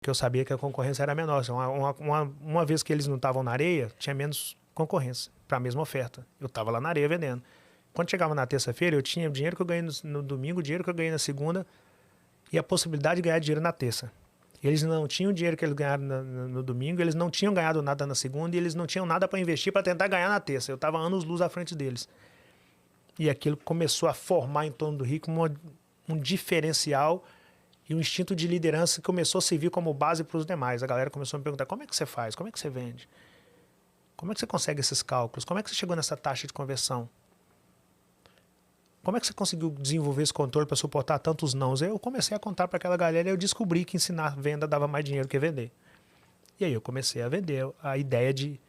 que eu sabia que a concorrência era menor. Uma vez que eles não estavam na areia, tinha menos concorrência para a mesma oferta. Eu estava lá na areia vendendo. Quando chegava na terça-feira, eu tinha o dinheiro que eu ganhei no domingo, o dinheiro que eu ganhei na segunda e a possibilidade de ganhar dinheiro na terça. Eles não tinham o dinheiro que eles ganharam no domingo, eles não tinham ganhado nada na segunda e eles não tinham nada para investir para tentar ganhar na terça. Eu estava anos-luz à frente deles. E aquilo começou a formar em torno do Rick um diferencial e um instinto de liderança que começou a servir como base para os demais. A galera começou a me perguntar, como é que você faz? Como é que você vende? Como é que você consegue esses cálculos? Como é que você chegou nessa taxa de conversão? Como é que você conseguiu desenvolver esse controle para suportar tantos nãos? Eu comecei a contar para aquela galera e eu descobri que ensinar venda dava mais dinheiro que vender. E aí eu comecei a vender a ideia de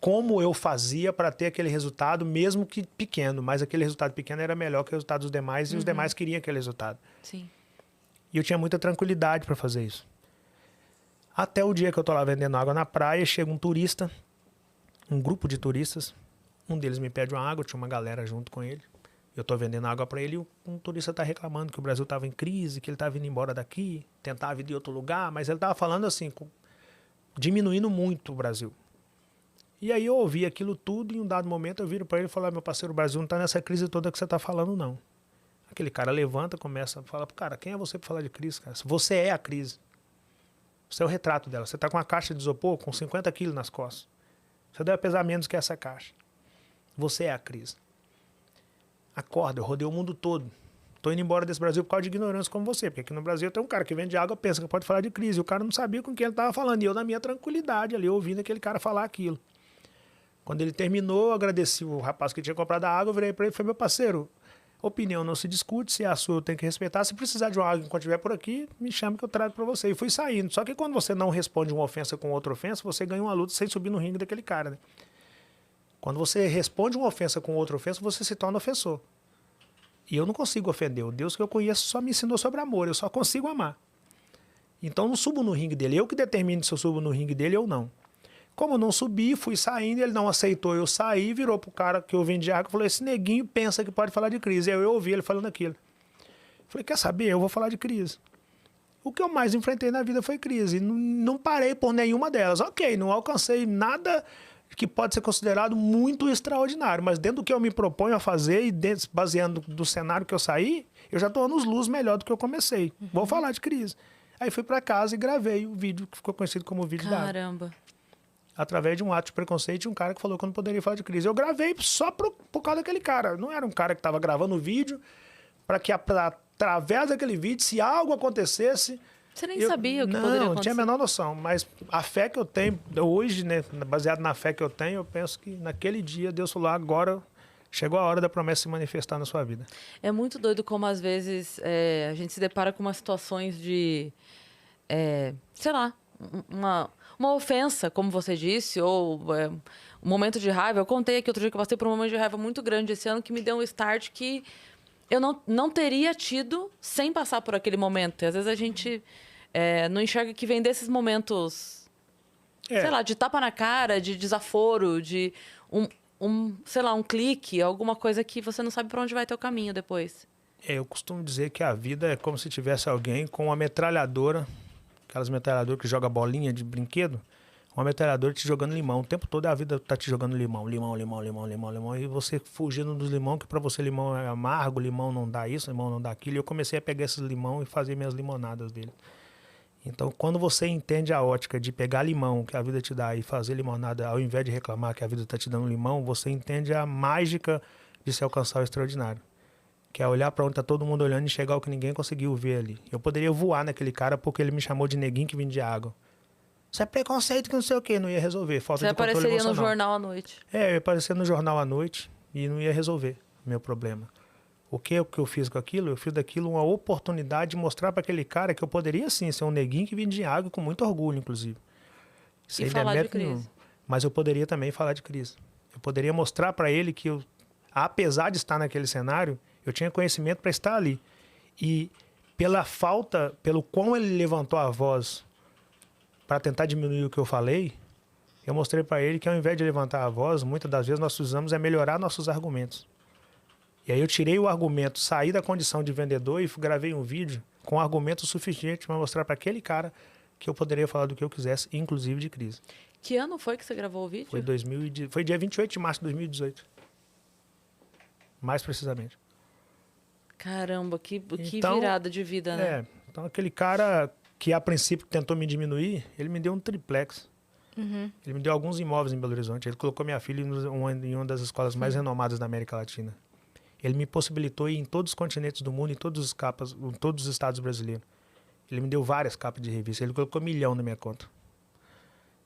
como eu fazia para ter aquele resultado, mesmo que pequeno, mas aquele resultado pequeno era melhor que o resultado dos demais e os demais queriam aquele resultado. Sim. E eu tinha muita tranquilidade para fazer isso. Até o dia que eu tô lá vendendo água na praia, chega um turista, um grupo de turistas, um deles me pede uma água, tinha uma galera junto com ele. Eu tô vendendo água para ele e um turista tá reclamando que o Brasil tava em crise, que ele tava indo embora daqui, tentava ir de outro lugar, mas ele tava falando assim, diminuindo muito o Brasil. E aí eu ouvi aquilo tudo e em um dado momento eu viro para ele e falo, meu parceiro, o Brasil não tá nessa crise toda que você tá falando, não. Aquele cara levanta, começa a falar, cara, quem é você para falar de crise, cara? Você é a crise. Você é o retrato dela. Você tá com uma caixa de isopor com 50 quilos nas costas. Você deve pesar menos que essa caixa. Você é a crise. Acorda, eu rodei o mundo todo. Tô indo embora desse Brasil por causa de ignorância como você. Porque aqui no Brasil tem um cara que vende água, pensa que pode falar de crise. E o cara não sabia com quem ele tava falando. E eu na minha tranquilidade ali, ouvindo aquele cara falar aquilo. Quando ele terminou, eu agradeci o rapaz que tinha comprado a água, eu virei para ele e falei, meu parceiro, opinião não se discute, se é a sua eu tenho que respeitar. Se precisar de uma água enquanto estiver por aqui, me chame que eu trago para você. E fui saindo. Só que quando você não responde uma ofensa com outra ofensa, você ganha uma luta sem subir no ringue daquele cara, né? Quando você responde uma ofensa com outra ofensa, você se torna ofensor. E eu não consigo ofender. O Deus que eu conheço só me ensinou sobre amor. Eu só consigo amar. Então eu não subo no ringue dele. Eu que determino se eu subo no ringue dele ou não. Como eu não subi, fui saindo, ele não aceitou, eu saí, virou pro cara que eu vendi água e falou, esse neguinho pensa que pode falar de crise. Aí eu ouvi ele falando aquilo. Falei, quer saber? Eu vou falar de crise. O que eu mais enfrentei na vida foi crise. Não parei por nenhuma delas. Ok, não alcancei nada que pode ser considerado muito extraordinário, mas dentro do que eu me proponho a fazer e dentro, baseando do cenário que eu saí, eu já estou anos-luz melhor do que eu comecei. Vou falar de crise. Aí fui para casa e gravei o vídeo que ficou conhecido como vídeo da água. Caramba. Através de um ato de preconceito de um cara que falou que eu não poderia falar de crise. Eu gravei só por causa daquele cara. Não era um cara que estava gravando o vídeo para que através daquele vídeo, se algo acontecesse... Você nem sabia o que poderia acontecer. Não, tinha a menor noção. Mas a fé que eu tenho, hoje, né, baseado na fé que eu tenho, eu penso que naquele dia Deus falou, agora chegou a hora da promessa se manifestar na sua vida. É muito doido como às vezes a gente se depara com umas situações de, sei lá, uma ofensa, como você disse, ou um momento de raiva. Eu contei aqui outro dia que eu passei por um momento de raiva muito grande esse ano que me deu um start que eu não teria tido sem passar por aquele momento. E às vezes a gente não enxerga que vem desses momentos, sei lá, de tapa na cara, de desaforo, de sei lá, um clique, alguma coisa que você não sabe para onde vai ter o caminho depois. Eu costumo dizer que a vida é como se tivesse alguém com uma metralhadora, aquelas metralhadoras que joga bolinha de brinquedo, uma metralhadora te jogando limão. O tempo todo a vida tá te jogando limão, limão, limão, limão, limão, limão. E você fugindo dos limão, que para você limão é amargo, limão não dá isso, limão não dá aquilo. E eu comecei a pegar esses limão e fazer minhas limonadas dele. Então, quando você entende a ótica de pegar limão que a vida te dá e fazer limonada, ao invés de reclamar que a vida tá te dando limão, você entende a mágica de se alcançar o extraordinário. Que é olhar para onde tá todo mundo olhando e chegar ao que ninguém conseguiu ver ali. Eu poderia voar naquele cara porque ele me chamou de neguinho que vendia água. Isso é preconceito que não sei o quê, não ia resolver. Falta de controle emocional. Você apareceria no jornal à noite. Eu ia aparecer no jornal à noite e não ia resolver o meu problema. O que eu fiz com aquilo? Eu fiz daquilo uma oportunidade de mostrar para aquele cara que eu poderia sim ser um neguinho que vendia água com muito orgulho, inclusive. Sem falar de crise. Mas eu poderia também falar de crise. Eu poderia mostrar para ele que eu, apesar de estar naquele cenário, eu tinha conhecimento para estar ali. E pelo quão ele levantou a voz para tentar diminuir o que eu falei, eu mostrei para ele que ao invés de levantar a voz, muitas das vezes nós precisamos melhorar nossos argumentos. E aí eu tirei o argumento, saí da condição de vendedor e gravei um vídeo com argumento suficiente para mostrar para aquele cara que eu poderia falar do que eu quisesse, inclusive de crise. Que ano foi que você gravou o vídeo? Foi dia 28 de março de 2018. Mais precisamente. Caramba, que Então, virada de vida, né? Então aquele cara que a princípio tentou me diminuir, ele me deu um triplex. Ele me deu alguns imóveis em Belo Horizonte. Ele colocou minha filha em uma das escolas mais renomadas da América Latina. Ele me possibilitou ir em todos os continentes do mundo, em todos os estados brasileiros. Ele me deu várias capas de revista. Ele colocou 1 milhão na minha conta.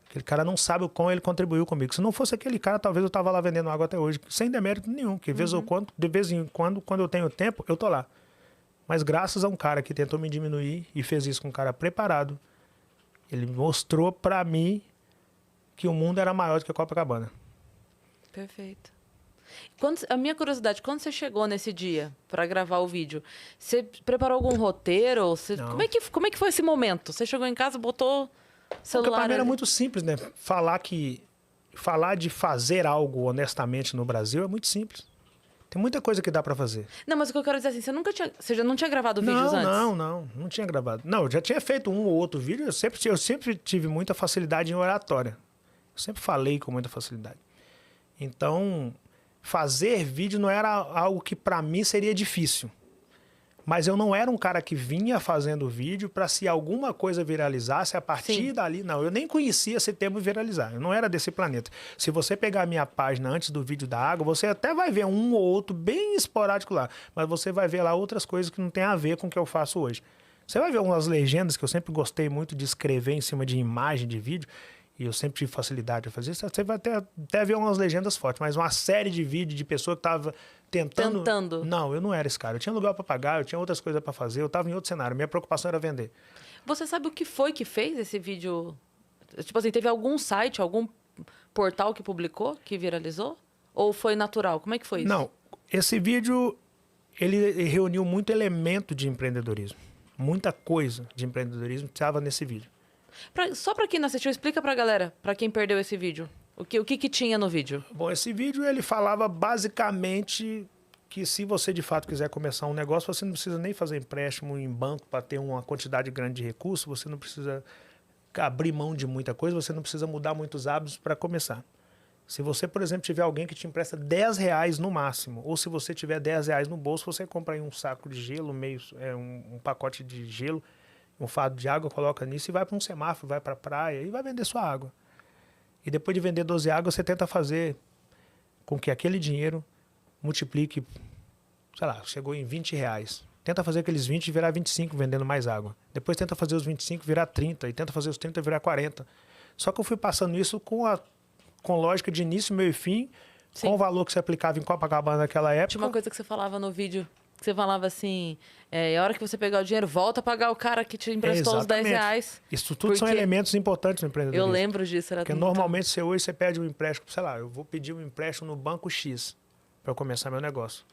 Aquele cara não sabe o quão ele contribuiu comigo. Se não fosse aquele cara, talvez eu estava lá vendendo água até hoje, sem demérito nenhum. Que de vez em quando, quando eu tenho tempo, eu tô lá. Mas graças a um cara que tentou me diminuir e fez isso com um cara preparado, ele mostrou para mim que o mundo era maior do que a Copacabana. Perfeito. A minha curiosidade, quando você chegou nesse dia para gravar o vídeo, você preparou algum roteiro? Como é que foi esse momento? Você chegou em casa, botou celular... Porque para mim era muito simples, né? Falar de fazer algo honestamente no Brasil é muito simples. Tem muita coisa que dá para fazer. Não, mas o que eu quero dizer é assim, você já não tinha gravado vídeos antes? Não tinha gravado. Não, eu já tinha feito um ou outro vídeo, eu sempre tive muita facilidade em oratória. Eu sempre falei com muita facilidade. Então, fazer vídeo não era algo que para mim seria difícil. Mas eu não era um cara que vinha fazendo vídeo para se alguma coisa viralizasse a partir dali. Não, eu nem conhecia esse termo viralizar. Eu não era desse planeta. Se você pegar a minha página antes do vídeo da água, você até vai ver um ou outro bem esporádico lá. Mas você vai ver lá outras coisas que não tem a ver com o que eu faço hoje. Você vai ver umas legendas que eu sempre gostei muito de escrever em cima de imagem de vídeo. E eu sempre tive facilidade de fazer isso. Você vai até ver umas legendas fortes. Mas uma série de vídeos de pessoa que estava tentando... Não, eu não era esse cara. Eu tinha lugar para pagar, eu tinha outras coisas para fazer. Eu estava em outro cenário. Minha preocupação era vender. Você sabe o que foi que fez esse vídeo? Tipo assim, teve algum site, algum portal que publicou, que viralizou? Ou foi natural? Como é que foi isso? Não, esse vídeo, ele reuniu muito elemento de empreendedorismo. Muita coisa de empreendedorismo estava nesse vídeo. Só para quem não assistiu, explica pra galera, para quem perdeu esse vídeo. O que tinha no vídeo? Bom, esse vídeo ele falava basicamente que se você de fato quiser começar um negócio, você não precisa nem fazer empréstimo em banco para ter uma quantidade grande de recursos, você não precisa abrir mão de muita coisa, você não precisa mudar muitos hábitos para começar. Se você, por exemplo, tiver alguém que te empresta R$10 no máximo, ou se você tiver R$10 no bolso, você compra aí um saco de gelo, um pacote de gelo, um fardo de água, coloca nisso e vai para um semáforo, vai para a praia e vai vender sua água. E depois de vender 12 águas, você tenta fazer com que aquele dinheiro multiplique, sei lá, chegou em R$20. Tenta fazer aqueles 20 virar 25 vendendo mais água. Depois tenta fazer os 25 virar 30 e tenta fazer os 30 virar 40. Só que eu fui passando isso com lógica de início, meio e fim, com o valor que você aplicava em Copacabana naquela época. Tinha uma coisa que você falava no vídeo, que você falava assim, a hora que você pegar o dinheiro, volta a pagar o cara que te emprestou os R$10. Isso tudo são elementos importantes no empreendedorismo. Eu lembro disso. Porque normalmente hoje você pede um empréstimo, sei lá, eu vou pedir um empréstimo no Banco X para eu começar meu negócio.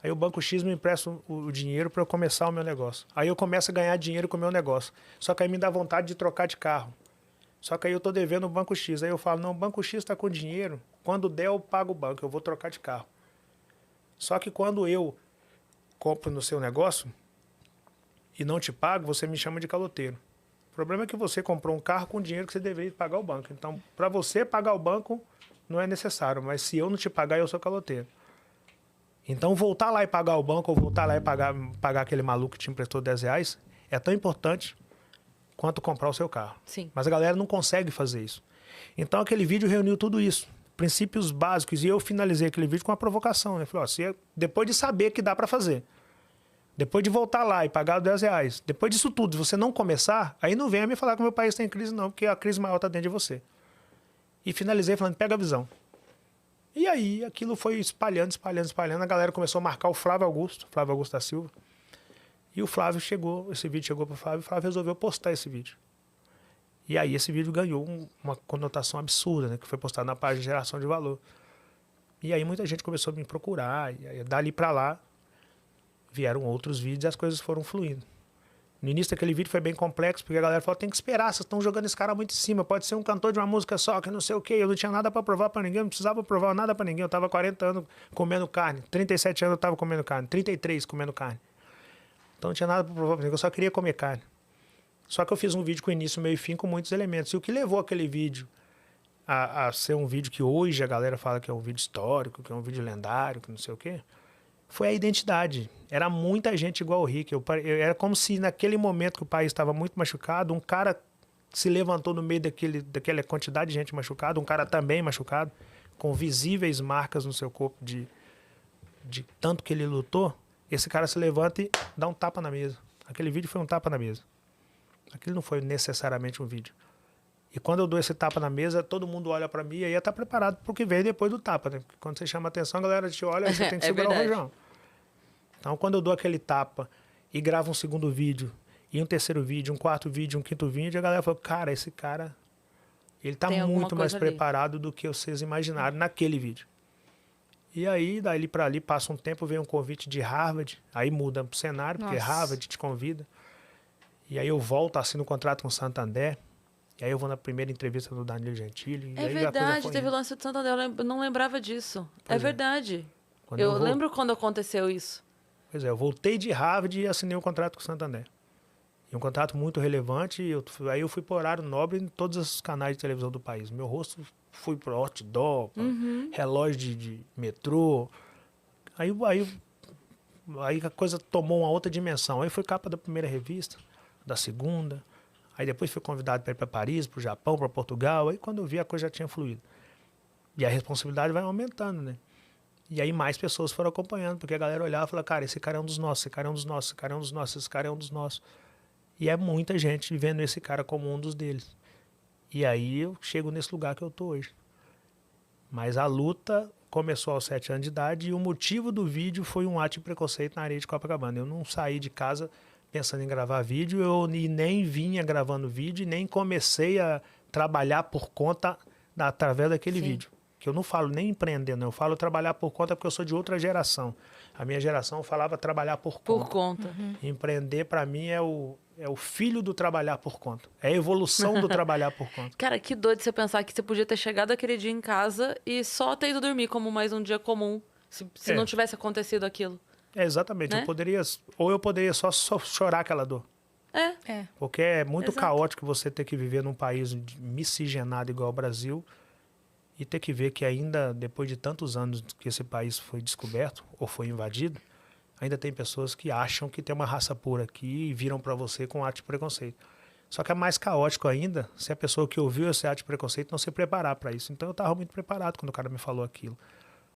Aí o Banco X me empresta o dinheiro para eu começar o meu negócio. Aí eu começo a ganhar dinheiro com o meu negócio. Só que aí me dá vontade de trocar de carro. Só que aí eu estou devendo o Banco X. Aí eu falo, não, o Banco X está com dinheiro. Quando der, eu pago o banco. Eu vou trocar de carro. Só que quando eu compro no seu negócio e não te pago, você me chama de caloteiro. O problema é que você comprou um carro com dinheiro que você deveria pagar o banco. Então, para você pagar o banco, não é necessário. Mas se eu não te pagar, eu sou caloteiro. Então, voltar lá e pagar o banco ou voltar lá e pagar aquele maluco que te emprestou R$10 é tão importante quanto comprar o seu carro. Sim. Mas a galera não consegue fazer isso. Então, aquele vídeo reuniu tudo isso. Princípios básicos. E eu finalizei aquele vídeo com uma provocação. Né? Falei, depois de saber que dá para fazer, depois de voltar lá e pagar os R$10, depois disso tudo, se você não começar, aí não venha me falar que o meu país tem crise não, porque a crise maior está dentro de você. E finalizei falando, pega a visão. E aí aquilo foi espalhando. A galera começou a marcar o Flávio Augusto da Silva. E o Flávio esse vídeo chegou para o Flávio, e o Flávio resolveu postar esse vídeo. E aí esse vídeo ganhou uma conotação absurda, né? Que foi postado na página de Geração de Valor. E aí muita gente começou a me procurar, e aí, dali para lá vieram outros vídeos e as coisas foram fluindo. No início daquele vídeo foi bem complexo, porque a galera falou, tem que esperar, vocês estão jogando esse cara muito em cima, pode ser um cantor de uma música só, que não sei o quê. Eu não tinha nada para provar para ninguém, não precisava provar nada para ninguém. Eu estava 40 anos comendo carne, 37 anos eu estava comendo carne, 33 comendo carne. Então não tinha nada para provar, eu só queria comer carne. Só que eu fiz um vídeo com início, meio e fim, com muitos elementos. E o que levou aquele vídeo a ser um vídeo que hoje a galera fala que é um vídeo histórico, que é um vídeo lendário, que não sei o quê, foi a identidade. Era muita gente igual o Rick. Era como se naquele momento que o país estava muito machucado, um cara se levantou no meio daquela quantidade de gente machucada, um cara também machucado, com visíveis marcas no seu corpo de tanto que ele lutou. Esse cara se levanta e dá um tapa na mesa. Aquele vídeo foi um tapa na mesa. Aquilo não foi necessariamente um vídeo. E quando eu dou esse tapa na mesa, todo mundo olha pra mim e aí ia estar preparado pro que veio depois do tapa, né? Porque quando você chama atenção, a galera te olha e você tem que segurar o rojão. Então, quando eu dou aquele tapa e gravo um segundo vídeo, e um terceiro vídeo, um quarto vídeo, um quinto vídeo, a galera fala, cara, esse cara, ele tá muito mais preparado do que vocês imaginaram naquele vídeo. E aí, dali pra ali, passa um tempo, vem um convite de Harvard, aí muda o cenário, porque Harvard te convida. E aí eu volto, assino um contrato com o Santander. E aí eu vou na primeira entrevista do Danilo Gentili. É verdade, teve o lance do Santander, eu não lembrava disso. É verdade. Eu lembro quando aconteceu isso. Pois é, eu voltei de Harvard e assinei um contrato com o Santander. E um contrato muito relevante. Aí eu fui por horário nobre em todos os canais de televisão do país. Meu rosto fui pro outdoor, relógio de metrô. Aí a coisa tomou uma outra dimensão. Aí foi capa da primeira revista, da segunda. Aí depois fui convidado para ir para Paris, para o Japão, para Portugal. Aí quando eu vi, a coisa já tinha fluído. E a responsabilidade vai aumentando, né? E aí mais pessoas foram acompanhando, porque a galera olhava e falava, cara, esse cara é um dos nossos, esse cara é um dos nossos, esse cara é um dos nossos, esse cara é um dos nossos. E é muita gente vendo esse cara como um dos deles. E aí eu chego nesse lugar que eu tô hoje. Mas a luta começou aos 7 anos de idade e o motivo do vídeo foi um ato de preconceito na areia de Copacabana. Eu não saí de casa pensando em gravar vídeo, eu nem vinha gravando vídeo e nem comecei a trabalhar por conta através daquele vídeo. Que eu não falo nem empreender, não. Eu falo trabalhar por conta porque eu sou de outra geração. A minha geração falava trabalhar por conta. Por conta. Empreender, para mim, é o filho do trabalhar por conta. É a evolução do trabalhar por conta. Cara, que doido você pensar que você podia ter chegado aquele dia em casa e só ter ido dormir como mais um dia comum, se não tivesse acontecido aquilo. Exatamente. Né? Eu poderia só chorar aquela dor. Porque é muito caótico você ter que viver num país miscigenado igual ao Brasil e ter que ver que ainda, depois de tantos anos que esse país foi descoberto ou foi invadido, ainda tem pessoas que acham que tem uma raça pura aqui e viram para você com ato de preconceito. Só que é mais caótico ainda se a pessoa que ouviu esse ato de preconceito não se preparar para isso. Então eu estava muito preparado quando o cara me falou aquilo.